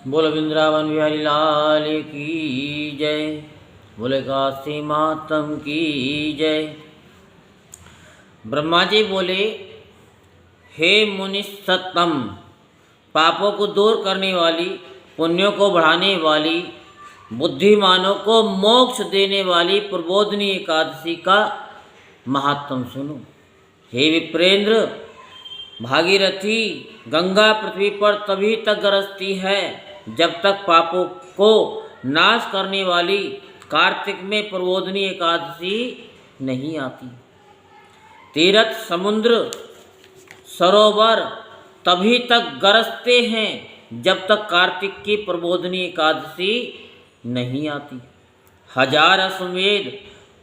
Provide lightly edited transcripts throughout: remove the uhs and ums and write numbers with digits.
बोलो वृंदावन बिहारी लाल की जय। बोले काशी मातम की जय। ब्रह्मा जी बोले, हे मुनि सत्तम, पापों को दूर करने वाली, पुण्यों को बढ़ाने वाली, बुद्धिमानों को मोक्ष देने वाली प्रबोधनी एकादशी का महात्म सुनो। हे विप्रेंद्र, भागीरथी गंगा पृथ्वी पर तभी तक गरजती है जब तक पापों को नाश करने वाली कार्तिक में प्रबोधनी एकादशी नहीं आती। तीर्थ समुद्र सरोवर तभी तक गरजते हैं जब तक कार्तिक की प्रबोधनी एकादशी नहीं आती। 1000 अश्वमेध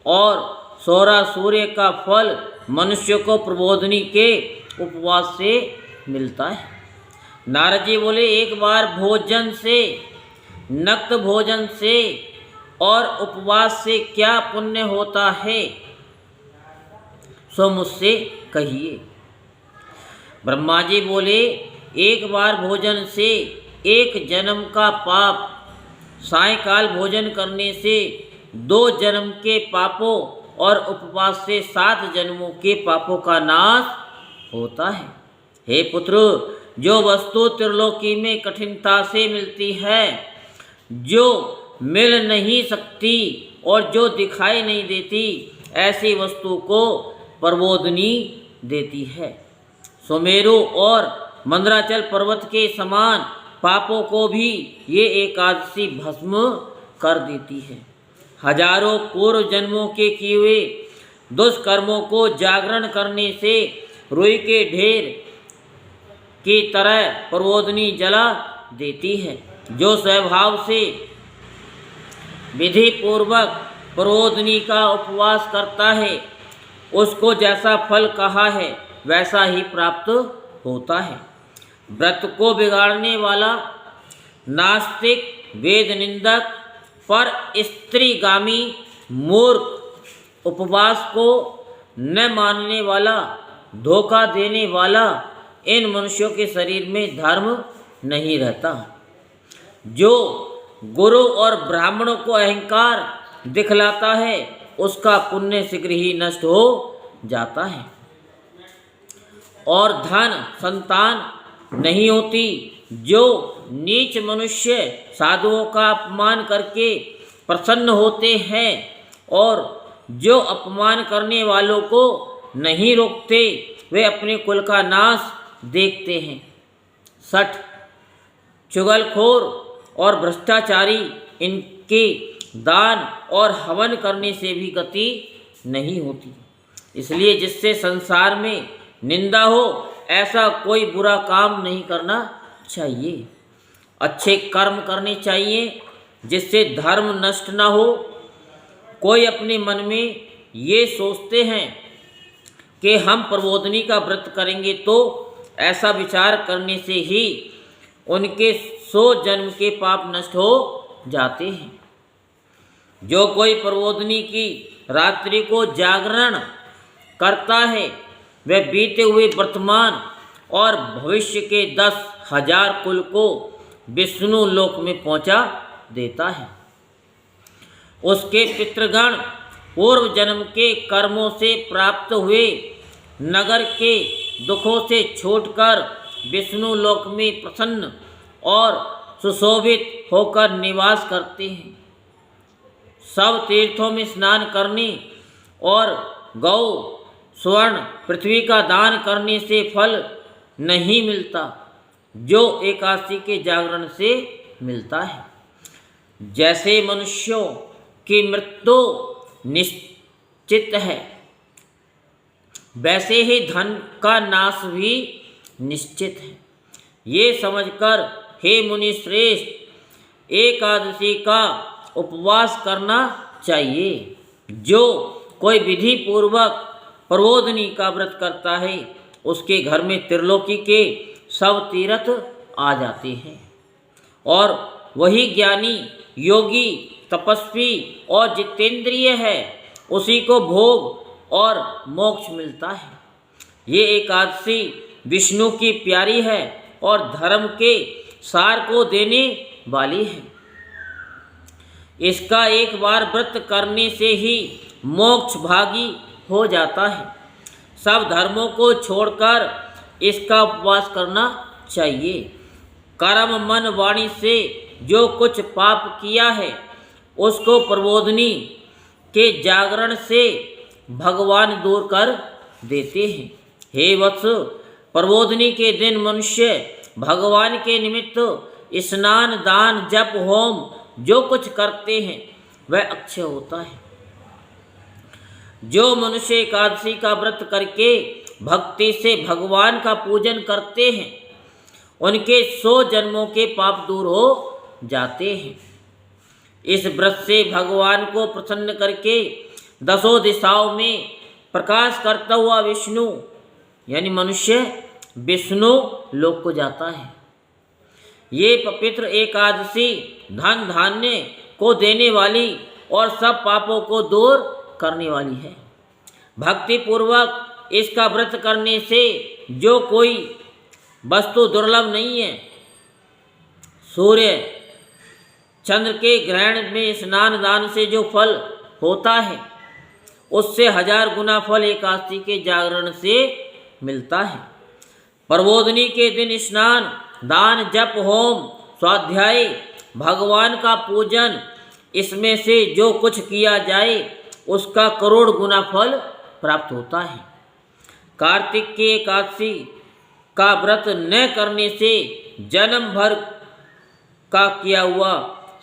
और 16 सूर्य का फल मनुष्य को प्रबोधनी के उपवास से मिलता है। नारद जी बोले, एक बार भोजन से, नक्त भोजन से और उपवास से क्या पुण्य होता है, सो मुझसे कहिए। ब्रह्मा जी बोले, एक बार भोजन से 1 जन्म का पाप, सायकाल भोजन करने से 2 जन्म के पापों और उपवास से 7 जन्मों के पापों का नाश होता है। हे पुत्र, जो वस्तु त्रिलोकी में कठिनता से मिलती है, जो मिल नहीं सकती और जो दिखाई नहीं देती, ऐसी वस्तु को प्रबोधनी देती है। सुमेरु और मंदराचल पर्वत के समान पापों को भी ये एकादशी भस्म कर देती है। हजारों पूर्व जन्मों के किए हुए दुष्कर्मों को जागरण करने से रुई के ढेर की तरह प्रबोधनी जला देती है। जो स्वभाव से विधि पूर्वक प्रबोधनी का उपवास करता है, उसको जैसा फल कहा है वैसा ही प्राप्त होता है। व्रत को बिगाड़ने वाला, नास्तिक, वेद निंदक, पर स्त्रीगामी, मूर्ख, उपवास को न मानने वाला, धोखा देने वाला, इन मनुष्यों के शरीर में धर्म नहीं रहता। जो गुरु और ब्राह्मणों को अहंकार दिखलाता है, उसका पुण्य शीघ्र ही नष्ट हो जाता है और धन संतान नहीं होती। जो नीच मनुष्य साधुओं का अपमान करके प्रसन्न होते हैं और जो अपमान करने वालों को नहीं रोकते, वे अपने कुल का नाश देखते हैं। 60 चुगलखोर और भ्रष्टाचारी, इनके दान और हवन करने से भी गति नहीं होती। इसलिए जिससे संसार में निंदा हो, ऐसा कोई बुरा काम नहीं करना चाहिए। अच्छे कर्म करने चाहिए जिससे धर्म नष्ट ना हो। कोई अपने मन में ये सोचते हैं कि हम प्रबोधनी का व्रत करेंगे, तो ऐसा विचार करने से ही उनके 100 जन्म के पाप नष्ट हो जाते हैं। जो कोई प्रबोधनी की रात्रि को जागरण करता है, वह बीते हुए वर्तमान और भविष्य के 10,000 कुल को विष्णु लोक में पहुंचा देता है। उसके पितृगण पूर्व जन्म के कर्मों से प्राप्त हुए नगर के दुखों से छूटकर विष्णु लोक में प्रसन्न और सुशोभित होकर निवास करते हैं। सब तीर्थों में स्नान करने और गौ, स्वर्ण, पृथ्वी का दान करने से फल नहीं मिलता, जो एकादशी के जागरण से मिलता है। जैसे मनुष्यों की मृत्यु निश्चित है, वैसे ही धन का नाश भी निश्चित है। ये समझकर हे मुनि श्रेष्ठ, एकादशी का उपवास करना चाहिए। जो कोई विधि पूर्वक प्रबोधनी का व्रत करता है, उसके घर में त्रिलोकी के सब तीर्थ आ जाते हैं और वही ज्ञानी, योगी, तपस्वी और जितेंद्रिय है, उसी को भोग और मोक्ष मिलता है। ये एकादशी विष्णु की प्यारी है और धर्म के सार को देने वाली है। इसका एक बार व्रत करने से ही मोक्ष भागी हो जाता है। सब धर्मों को छोड़कर इसका उपवास करना चाहिए। कर्म मन वाणी से जो कुछ पाप किया है उसको प्रबोधनी के जागरण से भगवान दूर कर देते हैं। हे वत्स, प्रबोधनी के दिन मनुष्य भगवान के निमित्त स्नान दान जप होम जो कुछ करते हैं वह अक्षय होता है। जो मनुष्य एकादशी का व्रत करके भक्ति से भगवान का पूजन करते हैं उनके 100 जन्मों के पाप दूर हो जाते हैं। इस व्रत से भगवान को प्रसन्न करके 10 दिशाओं में प्रकाश करता हुआ विष्णु यानी मनुष्य विष्णु लोक को जाता है। ये पवित्र एकादशी धन धान्य को देने वाली और सब पापों को दूर करने वाली है। भक्ति पूर्वक इसका व्रत करने से जो कोई वस्तु दुर्लभ नहीं है, सूर्य चंद्र के ग्रहण में स्नान दान से जो फल होता है उससे 1000 गुना फल एकादशी के जागरण से मिलता है। प्रबोधनी के दिन स्नान दान जप होम स्वाध्याय भगवान का पूजन इसमें से जो कुछ किया जाए उसका करोड़ गुना फल प्राप्त होता है। कार्तिक की एकादशी का व्रत न करने से जन्म भर का किया हुआ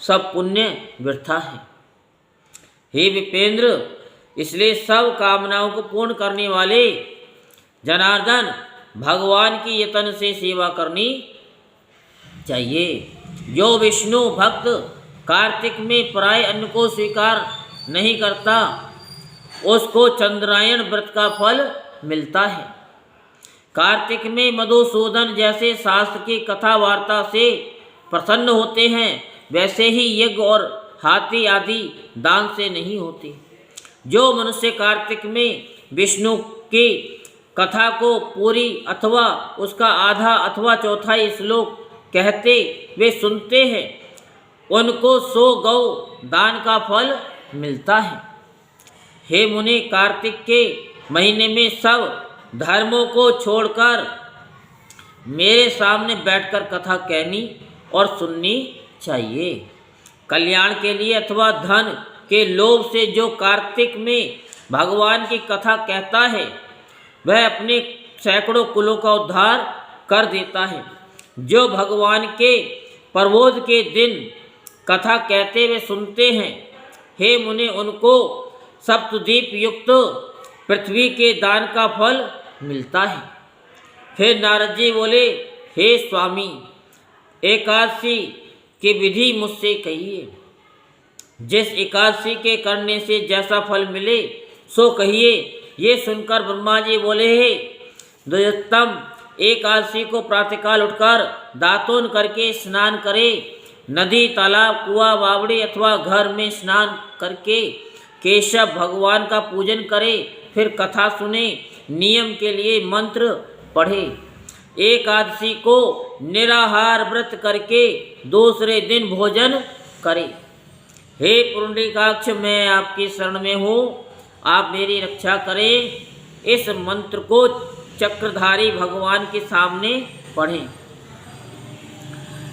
सब पुण्य व्यर्था है। हे विपेंद्र, इसलिए सब कामनाओं को पूर्ण करने वाले जनार्दन भगवान की यत्न से सेवा करनी चाहिए। जो विष्णु भक्त कार्तिक में पराय अन्न को स्वीकार नहीं करता उसको चंद्रायण व्रत का फल मिलता है। कार्तिक में मधुसूदन जैसे शास्त्र की कथा वार्ता से प्रसन्न होते हैं वैसे ही यज्ञ और हाथी आदि दान से नहीं होते। जो मनुष्य कार्तिक में विष्णु की कथा को पूरी अथवा उसका आधा अथवा चौथाई श्लोक कहते वे सुनते हैं उनको 100 गौ दान का फल मिलता है। हे मुनि, कार्तिक के महीने में सब धर्मों को छोड़कर मेरे सामने बैठकर कथा कहनी और सुननी चाहिए। कल्याण के लिए अथवा धन के लोभ से जो कार्तिक में भगवान की कथा कहता है वह अपने सैकड़ों कुलों का उद्धार कर देता है। जो भगवान के प्रबोध के दिन कथा कहते हुए सुनते हैं, हे मुनि, उनको सप्तद्वीप युक्त पृथ्वी के दान का फल मिलता है। फिर नारद जी बोले, हे स्वामी, एकादशी की विधि मुझसे कहिए। जिस एकादशी के करने से जैसा फल मिले सो कहिए। ये सुनकर ब्रह्मा जी बोले, हे द्विजोत्तम, एकादशी को प्रातःकाल उठकर दातून करके स्नान करे, नदी तालाब कुआं बावड़ी अथवा घर में स्नान करके केशव भगवान का पूजन करे, फिर कथा सुने, नियम के लिए मंत्र पढ़े। एकादशी को निराहार व्रत करके दूसरे दिन भोजन करे। हे पुंडरीकाक्ष, मैं आपकी शरण में हूँ, आप मेरी रक्षा करें। इस मंत्र को चक्रधारी भगवान के सामने पढ़ें।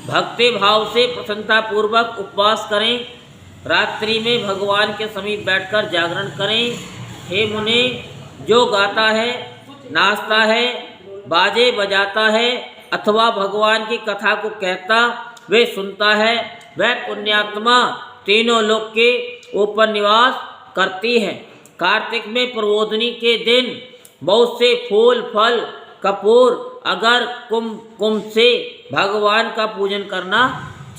भक्ति भाव से प्रसन्नता पूर्वक उपवास करें। रात्रि में भगवान के समीप बैठकर जागरण करें। हे मुनि, जो गाता है, नाचता है, बाजे बजाता है अथवा भगवान की कथा को कहता वे सुनता है, वह पुण्यात्मा तीनों लोक के ऊपर निवास करती है। कार्तिक में प्रबोधनी के दिन बहुत से फूल फल कपूर अगर कुम से भगवान का पूजन करना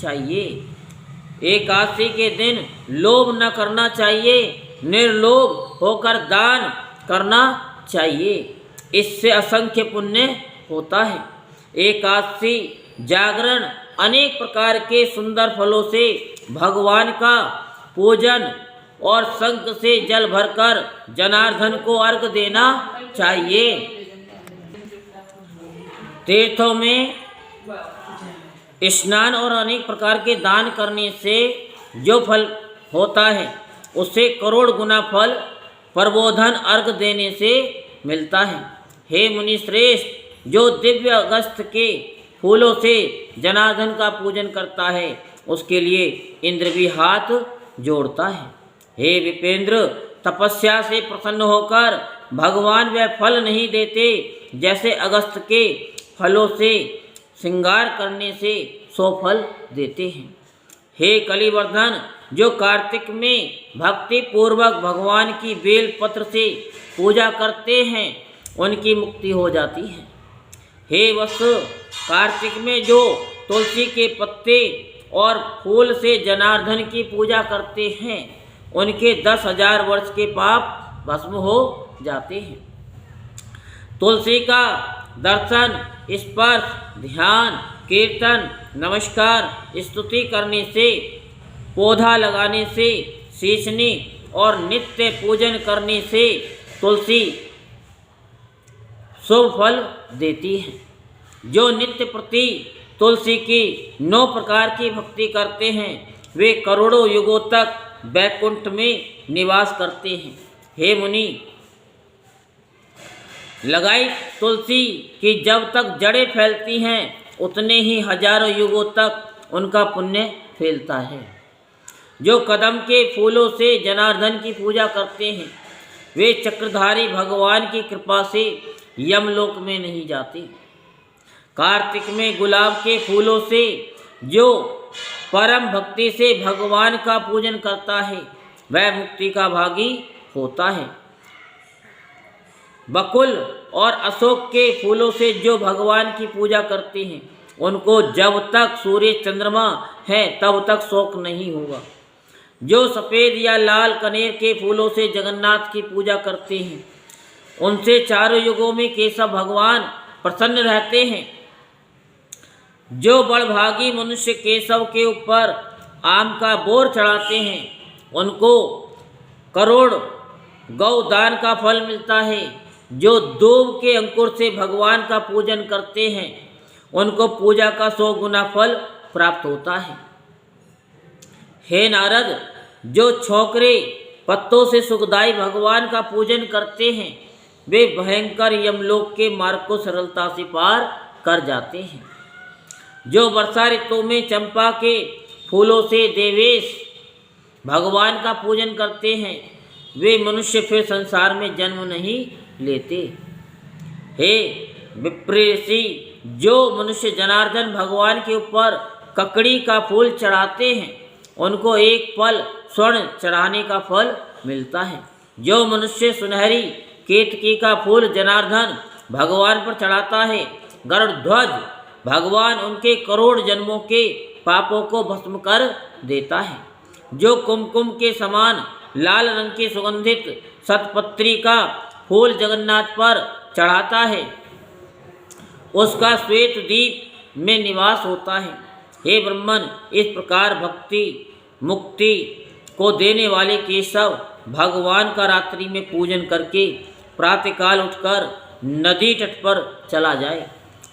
चाहिए। एकादशी के दिन लोभ न करना चाहिए, निर्लोभ होकर दान करना चाहिए, इससे असंख्य पुण्य होता है। एकादशी जागरण अनेक प्रकार के सुंदर फलों से भगवान का पूजन और शंख से जल भरकर जनार्दन को अर्घ देना चाहिए। तीर्थों में स्नान और अनेक प्रकार के दान करने से जो फल होता है उससे करोड़ गुना फल प्रबोधन अर्घ देने से मिलता है। हे मुनि श्रेष्ठ, जो दिव्य अगस्त के फूलों से जनार्दन का पूजन करता है उसके लिए इंद्र भी हाथ जोड़ता है। हे विपेंद्र, तपस्या से प्रसन्न होकर भगवान वह फल नहीं देते जैसे अगस्त के फलों से श्रृंगार करने से 100 फल देते हैं। हे कलिवर्धन, जो कार्तिक में भक्ति पूर्वक भगवान की बेल पत्र से पूजा करते हैं उनकी मुक्ति हो जाती है। हे वत्स, कार्तिक में जो तुलसी के पत्ते और फूल से जनार्दन की पूजा करते हैं उनके 10,000 वर्ष के पाप भस्म हो जाते हैं। तुलसी का दर्शन, स्पर्श, ध्यान, कीर्तन, नमस्कार, स्तुति करने से, पौधा लगाने से, सींचने और नित्य पूजन करने से तुलसी शुभ फल देती है। जो नित्य प्रति तुलसी की 9 प्रकार की भक्ति करते हैं वे करोड़ों युगों तक वैकुंठ में निवास करते हैं। हे मुनि, लगाई तुलसी की जब तक जड़ें फैलती हैं उतने ही हजारों युगों तक उनका पुण्य फैलता है। जो कदम के फूलों से जनार्दन की पूजा करते हैं वे चक्रधारी भगवान की कृपा से यमलोक में नहीं जाते। कार्तिक में गुलाब के फूलों से जो परम भक्ति से भगवान का पूजन करता है वह मुक्ति का भागी होता है। बकुल और अशोक के फूलों से जो भगवान की पूजा करते हैं उनको जब तक सूर्य चंद्रमा है तब तक शोक नहीं होगा। जो सफ़ेद या लाल कनेर के फूलों से जगन्नाथ की पूजा करते हैं उनसे चारों युगों में केशव भगवान प्रसन्न रहते हैं। जो बड़भागी मनुष्य केशव के ऊपर आम का बोर चढ़ाते हैं उनको करोड़ गौ दान का फल मिलता है। जो दूब के अंकुर से भगवान का पूजन करते हैं उनको पूजा का 100 गुना फल प्राप्त होता है। हे नारद, जो छोकरे पत्तों से सुखदाई भगवान का पूजन करते हैं वे भयंकर यमलोक के मार्ग को सरलता से पार कर जाते हैं। जो वर्षा ऋतु में चंपा के फूलों से देवेश भगवान का पूजन करते हैं वे मनुष्य फिर संसार में जन्म नहीं लेते। हे विप्रेसी, जो मनुष्य जनार्दन भगवान के ऊपर ककड़ी का फूल चढ़ाते हैं उनको एक फल स्वर्ण चढ़ाने का फल मिलता है। जो मनुष्य सुनहरी केतकी का फूल जनार्दन भगवान पर चढ़ाता है गरुड़ ध्वज भगवान उनके करोड़ जन्मों के पापों को भस्म कर देता है। जो कुमकुम के समान लाल रंग की सुगंधित शतपत्री का फूल जगन्नाथ पर चढ़ाता है उसका श्वेत दीप में निवास होता है। हे ब्रह्मन, इस प्रकार भक्ति मुक्ति को देने वाले केशव भगवान का रात्रि में पूजन करके प्रातःकाल उठकर नदी तट पर चला जाए।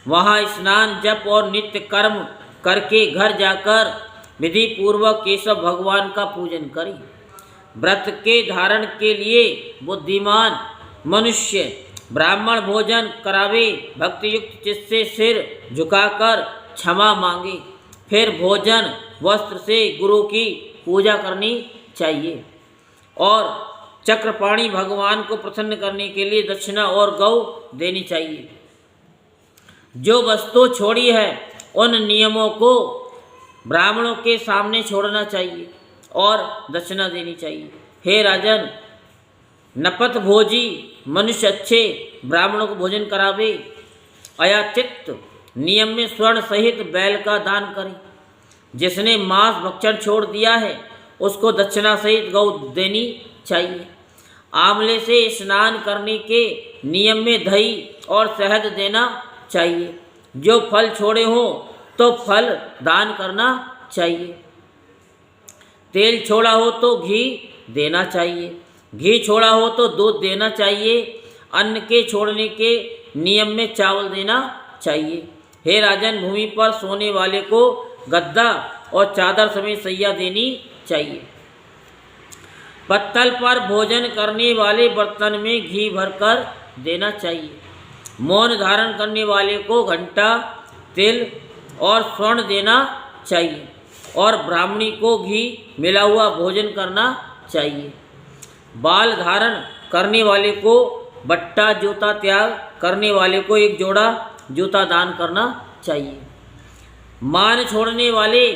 वहाँ स्नान जप और नित्य कर्म करके घर जाकर विधि पूर्वक केशव भगवान का पूजन करे। व्रत के धारण के लिए बुद्धिमान मनुष्य ब्राह्मण भोजन करावे, भक्ति युक्त चित्त से सिर झुकाकर क्षमा मांगे, फिर भोजन वस्त्र से गुरु की पूजा करनी चाहिए और चक्रपाणी भगवान को प्रसन्न करने के लिए दक्षिणा और गौ देनी चाहिए। जो वस्तु छोड़ी है उन नियमों को ब्राह्मणों के सामने छोड़ना चाहिए और दक्षिणा देनी चाहिए। हे राजन, नपथ भोजी मनुष्य अच्छे ब्राह्मणों को भोजन करावे, अयाचित नियम में स्वर्ण सहित बैल का दान करे। जिसने मांस भक्षण छोड़ दिया है उसको दक्षिणा सहित गौ देनी चाहिए। आंवले से स्नान करने के नियम में दही और शहद देना चाहिए। जो फल छोड़े हों तो फल दान करना चाहिए। तेल छोड़ा हो तो घी देना चाहिए, घी छोड़ा हो तो दूध देना चाहिए। अन्न के छोड़ने के नियम में चावल देना चाहिए। हे राजन, भूमि पर सोने वाले को गद्दा और चादर समेत सैया देनी चाहिए। पत्तल पर भोजन करने वाले बर्तन में घी भरकर देना चाहिए। मौन धारण करने वाले को घंटा, तिल और स्वर्ण देना चाहिए और ब्राह्मणी को घी मिला हुआ भोजन करना चाहिए। बाल धारण करने वाले को बट्टा, जूता त्याग करने वाले को एक जोड़ा जूता दान करना चाहिए। मान छोड़ने वाले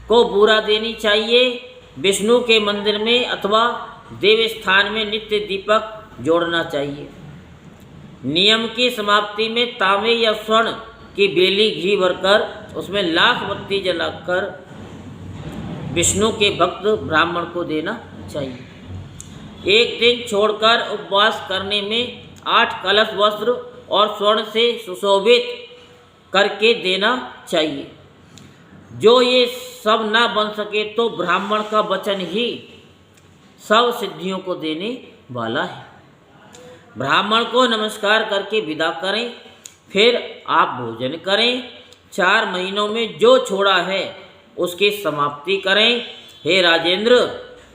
को बूरा देनी चाहिए। विष्णु के मंदिर में अथवा देव स्थान में नित्य दीपक जोड़ना चाहिए। नियम की समाप्ति में तांबे या स्वर्ण की बेली घी भरकर उसमें लाख बत्ती जलाकर विष्णु के भक्त ब्राह्मण को देना चाहिए। एक दिन छोड़कर उपवास करने में 8 कलश वस्त्र और स्वर्ण से सुशोभित करके देना चाहिए। जो ये सब ना बन सके तो ब्राह्मण का वचन ही सब सिद्धियों को देने वाला है। ब्राह्मण को नमस्कार करके विदा करें, फिर आप भोजन करें। 4 महीनों में जो छोड़ा है उसकी समाप्ति करें। हे राजेंद्र,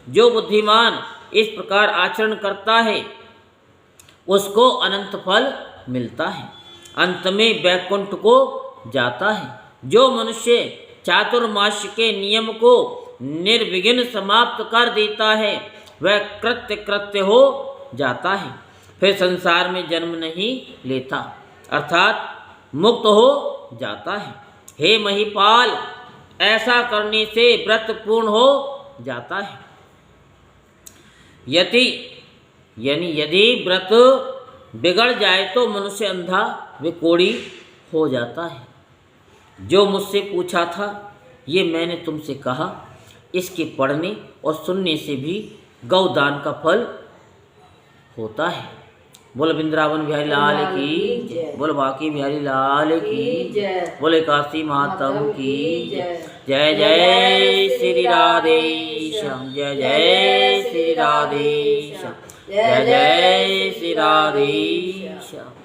जो बुद्धिमान इस प्रकार आचरण करता है उसको अनंत फल मिलता है, अंत में वैकुंठ को जाता है। जो मनुष्य चातुर्मास्य के नियम को निर्विघ्न समाप्त कर देता है वह कृत्य हो जाता है, फिर संसार में जन्म नहीं लेता, अर्थात मुक्त हो जाता है। हे महिपाल, ऐसा करने से व्रत पूर्ण हो जाता है। यदि व्रत बिगड़ जाए तो मनुष्य अंधा व कोढ़ी हो जाता है। जो मुझसे पूछा था ये मैंने तुमसे कहा, इसके पढ़ने और सुनने से भी गौदान का फल होता है। बोल वृंदावन बिहारी लाल की, बोल बाकी बिहारी लाल की, बोले काशी मातम की जय। जय श्री राधेश्याम, जय जय श्री राधेश्याम, जय जय श्री राधेश्याम।